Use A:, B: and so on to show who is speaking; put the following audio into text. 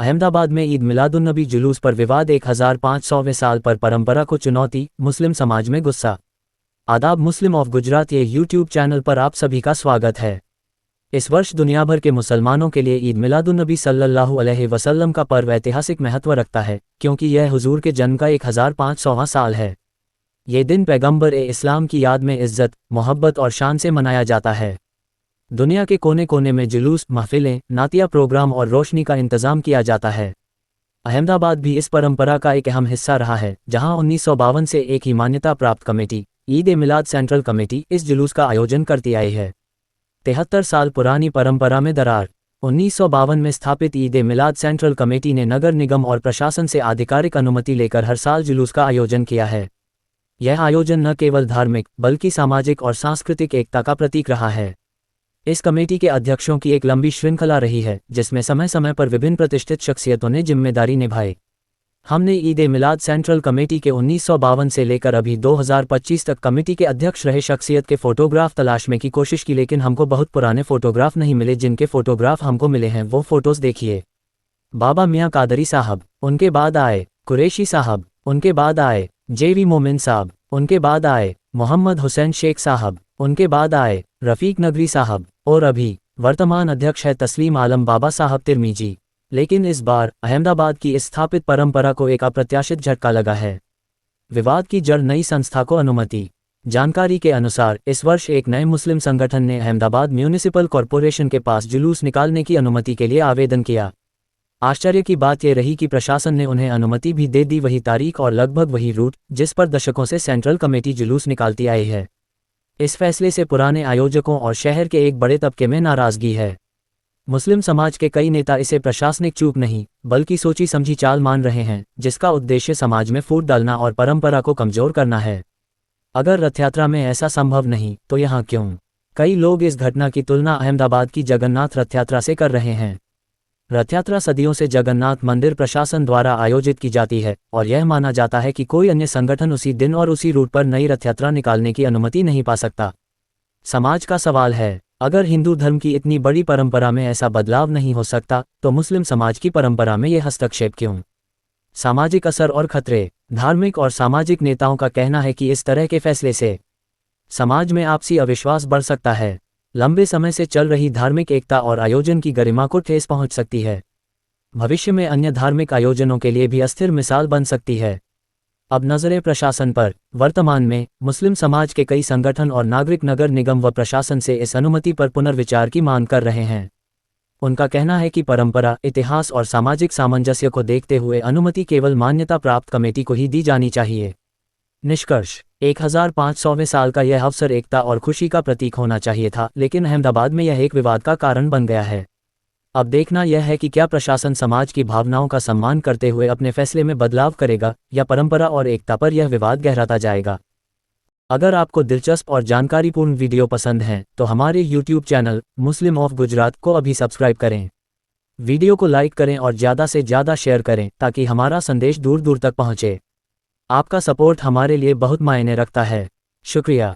A: अहमदाबाद में ईद मिलादुन्नबी जुलूस पर विवाद 1500वें साल पर परंपरा को चुनौती, मुस्लिम समाज में गुस्सा। आदाब, मुस्लिम ऑफ गुजरात ये यूट्यूब चैनल पर आप सभी का स्वागत है। इस वर्ष दुनिया भर के मुसलमानों के लिए ईद मिलादुन्नबी सल्लल्लाहु अलैहि वसल्लम का पर्व ऐतिहासिक महत्व रखता है, क्योंकि यह हुजूर के जन्म का 1500वां साल है। ये दिन पैगंबर-ए-इस्लाम की याद में इज्जत, मोहब्बत और शान से मनाया जाता है। दुनिया के कोने कोने में जुलूस, महफिलें, नातिया प्रोग्राम और रोशनी का इंतजाम किया जाता है। अहमदाबाद भी इस परंपरा का एक अहम हिस्सा रहा है, जहां 1952 से एक ही मान्यता प्राप्त कमेटी, ईद-ए-मिलाद सेंट्रल कमेटी, इस जुलूस का आयोजन करती आई है। 73 साल पुरानी परंपरा में दरार। 1952 में स्थापित ईद-ए-मिलाद सेंट्रल कमेटी ने नगर निगम और प्रशासन से आधिकारिक अनुमति लेकर हर साल जुलूस का आयोजन किया है। यह आयोजन न केवल धार्मिक बल्कि सामाजिक और सांस्कृतिक एकता का प्रतीक रहा है। इस कमेटी के अध्यक्षों की एक लंबी श्रृंखला रही है, जिसमें समय समय पर विभिन्न प्रतिष्ठित शख्सियतों ने जिम्मेदारी निभाई। हमने ईद-ए-मिलाद सेंट्रल कमेटी के 1952 से लेकर अभी 2025 तक कमेटी के अध्यक्ष रहे शख्सियत के फोटोग्राफ तलाशने की कोशिश की, लेकिन हमको बहुत पुराने फोटोग्राफ नहीं मिले। जिनके फोटोग्राफ हमको मिले हैं वो फोटोज देखिए। बाबा मियाँ कादरी साहब, उनके बाद आए कुरैशी साहब, उनके बाद आए जेवी मोमिन साहब, उनके बाद आए मोहम्मद हुसैन शेख साहब, उनके बाद आए रफ़ीक नगरी साहब, और अभी वर्तमान अध्यक्ष है तस्लीम आलम बाबा साहब तिरमिजी। लेकिन इस बार अहमदाबाद की स्थापित परंपरा को एक अप्रत्याशित झटका लगा है। विवाद की जड़ नई संस्था को अनुमति। जानकारी के अनुसार इस वर्ष एक नए मुस्लिम संगठन ने अहमदाबाद म्यूनिसिपल कॉरपोरेशन के पास जुलूस निकालने की अनुमति के लिए आवेदन किया। आश्चर्य की बात यह रही कि प्रशासन ने उन्हें अनुमति भी दे दी, वही तारीख और लगभग वही रूट जिस पर दशकों से सेंट्रल कमेटी जुलूस निकालती आई है। इस फैसले से पुराने आयोजकों और शहर के एक बड़े तबके में नाराजगी है। मुस्लिम समाज के कई नेता इसे प्रशासनिक चूक नहीं बल्कि सोची समझी चाल मान रहे हैं, जिसका उद्देश्य समाज में फूट डालना और परंपरा को कमजोर करना है। अगर रथ यात्रा में ऐसा संभव नहीं तो यहाँ क्यों? कई लोग इस घटना की तुलना अहमदाबाद की जगन्नाथ रथ यात्रा से कर रहे हैं। रथ यात्रा सदियों से जगन्नाथ मंदिर प्रशासन द्वारा आयोजित की जाती है और यह माना जाता है कि कोई अन्य संगठन उसी दिन और उसी रूट पर नई रथ यात्रा निकालने की अनुमति नहीं पा सकता। समाज का सवाल है, अगर हिंदू धर्म की इतनी बड़ी परंपरा में ऐसा बदलाव नहीं हो सकता तो मुस्लिम समाज की परंपरा में यह हस्तक्षेप क्यों? सामाजिक असर और खतरे। धार्मिक और सामाजिक नेताओं का कहना है कि इस तरह के फैसले से समाज में आपसी अविश्वास बढ़ सकता है। लंबे समय से चल रही धार्मिक एकता और आयोजन की गरिमा को ठेस पहुंच सकती है। भविष्य में अन्य धार्मिक आयोजनों के लिए भी अस्थिर मिसाल बन सकती है। अब नजरें प्रशासन पर। वर्तमान में मुस्लिम समाज के कई संगठन और नागरिक नगर निगम व प्रशासन से इस अनुमति पर पुनर्विचार की मांग कर रहे हैं। उनका कहना है कि परंपरा, इतिहास और सामाजिक सामंजस्य को देखते हुए अनुमति केवल मान्यता प्राप्त कमेटी को ही दी जानी चाहिए। निष्कर्ष, 1500वें साल का यह अवसर एकता और खुशी का प्रतीक होना चाहिए था, लेकिन अहमदाबाद में यह एक विवाद का कारण बन गया है। अब देखना यह है कि क्या प्रशासन समाज की भावनाओं का सम्मान करते हुए अपने फैसले में बदलाव करेगा या परंपरा और एकता पर यह विवाद गहराता जाएगा। अगर आपको दिलचस्प और जानकारीपूर्ण वीडियो पसंद हैं तो हमारे YouTube channel Muslim of Gujarat को अभी सब्सक्राइब करें। वीडियो को लाइक करें और ज़्यादा से ज़्यादा शेयर करें ताकि हमारा संदेश दूर दूर तक पहुँचे। आपका सपोर्ट हमारे लिए बहुत मायने रखता है। शुक्रिया।